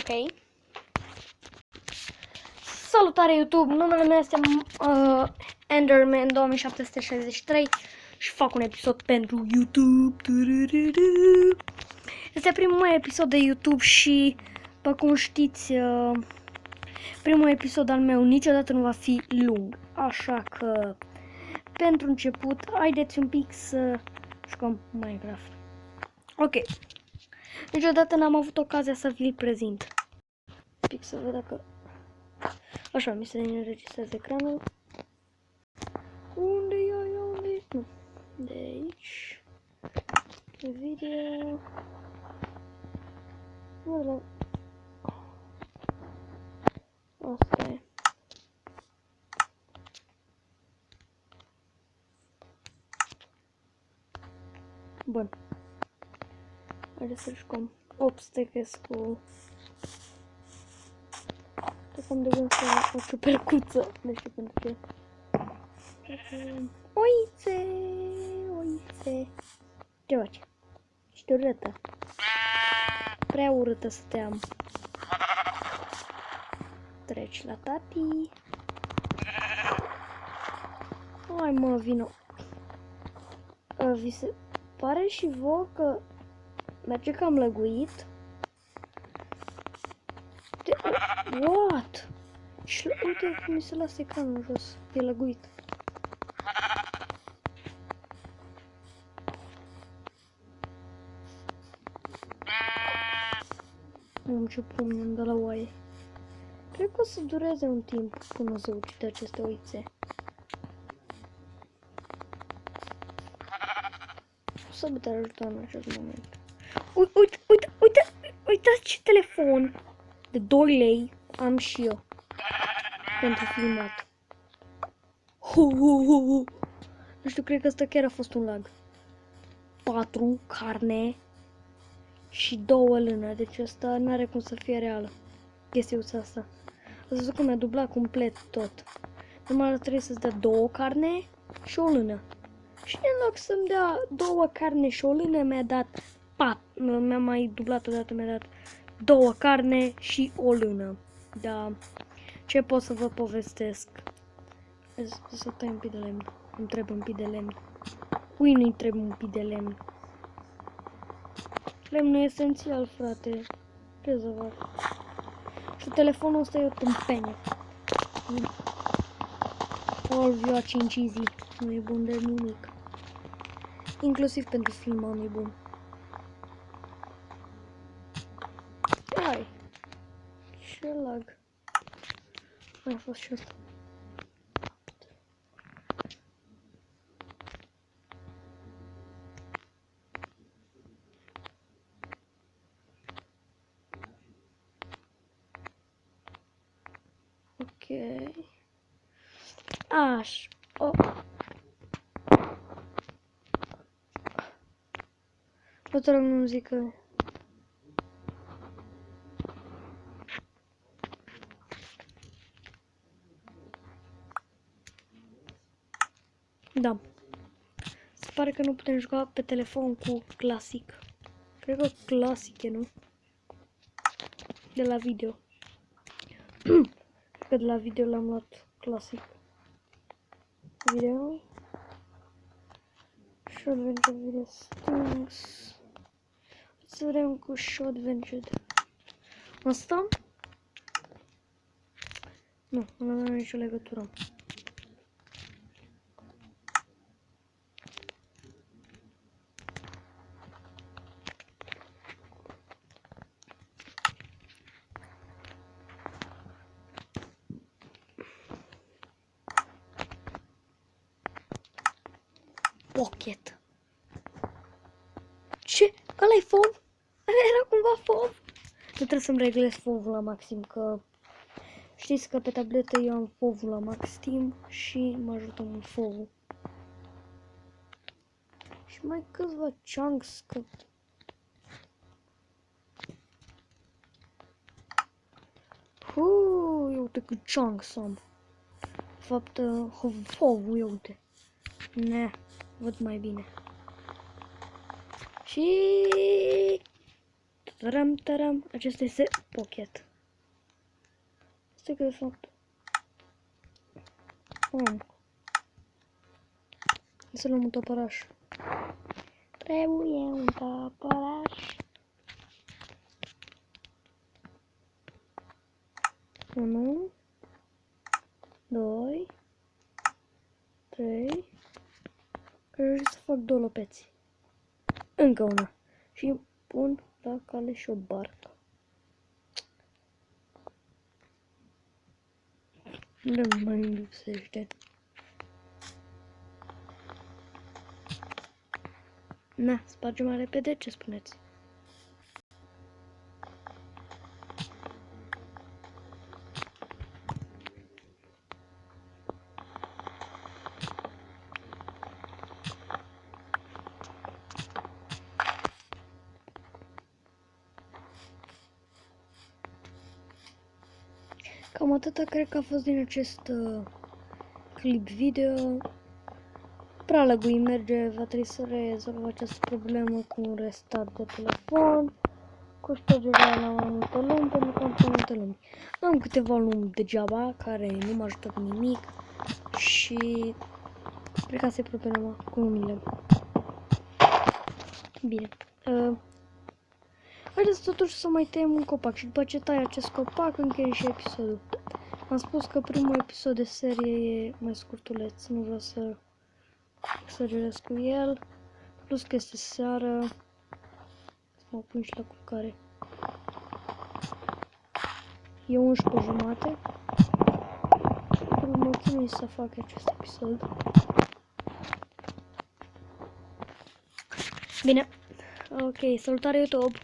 Ok. Salutare YouTube, numele meu este Enderman 2763 și fac un episod pentru YouTube. Este primul episod de YouTube și, după cum știți, primul episod al meu niciodată nu va fi lung. Așa că, pentru început, haideți un pic să jucăm Minecraft. Ok. Niciodată n-am avut ocazia să vi-l prezint. Un pic să văd dacă... Așa, mi se înregistrează ecranul. Unde e aia? Unde e? Nu. De aici. Pe video. Voilà. Asta e. Bun. Haideți să jucăm obstacles-ul. Trecăm de gând să o ciupercuță. Nu știu pentru ce. Oițe! Oițe! Ce faci? Ești urâtă. Prea urâtă să te am. Treci la tati. Hai mă, vino. Vi se pare și vouă că merge cam lăguit? What? Și uite cum mi se lasă ecranul jos. E lăguit. Ce pumni îmi dă la oaie. Cred că o să dureze un timp până o să ucide aceste oițe. O să vă ajută în acest moment. Uitați ce telefon de 2 lei am și eu pentru filmat. Nu știu, cred că asta chiar a fost un lag. 4 carne și 2 lână, deci asta n-are cum să fie reală. Chestiuța asta. Ați văzut cum mi-a dublat complet tot. Numai trebuie să-ți dea 2 carne și o lână. Și în loc să-mi dea 2 carne și o lână, mi-a dat 4. Mi-a mai dublat odată, mi-a dat 2 carne și o lână. Da. Ce pot să vă povestesc? Să tai un pic de lemn. Îmi trebuie un pic de lemn. Cui nu-i trebuie un pic de lemn? Lemnul e esențial, frate. Ce să fac? Și telefonul ăsta e o tâmpenie. Olvio 5 easy. Nu e bun de nimic. Inclusiv pentru filmul nu e bun. Hai. Ce lag. Mai a fost și asta. Ok. Aș. Oh. Vă trag muzică. Da. Se pare că nu putem juca pe telefon cu clasic. Cred că clasic e, nu? De la video. Cred că de la video l-am luat clasic. Video. Short Adventure Video Stings. Să vedem cu Short Adventure. Asta? Nu, nu avem nicio legătură. Pocket. Ce? Ăla-i fov? Era cumva fov? Nu trebuie să-mi reglez fovul la maxim, că știți că pe tabletă eu am fovul la maxim și mă ajută mult fovul. Și mai câțiva chunks, că... Ia uite cât chunks am. De fapt, fovul, ia uite. Ne, văd mai bine. Și... Taram, taram. Acesta este Pocket. Asta că de fapt... Să luăm un topăraș. Trebuie un topăraș. 1, 2, 3. Cred că să fac 2 lopeți. Încă una. Și pun la cale și o barcă. Nu mai lipsește. Na, spargem mai repede, ce spuneți? Cam atâta cred că a fost din acest clip video. Prea lăgui merge, va trebui să rezolv această problemă cu un restart de telefon, cu ștergerea la mai multă lume, pentru că am prea multe lume. Am câteva lume degeaba, care nu mă ajută cu nimic și cred că asta e problema cu lumile. Bine. Haideți totuși să mai tăiem un copac și după ce tai acest copac închei și episodul. Am spus că primul episod de serie e mai scurtuleț, nu vreau să exagerez cu el, plus că este seară, să mă pun și la culcare. E 11:30, mă chinui să fac acest episod. Bine, ok, salutare YouTube!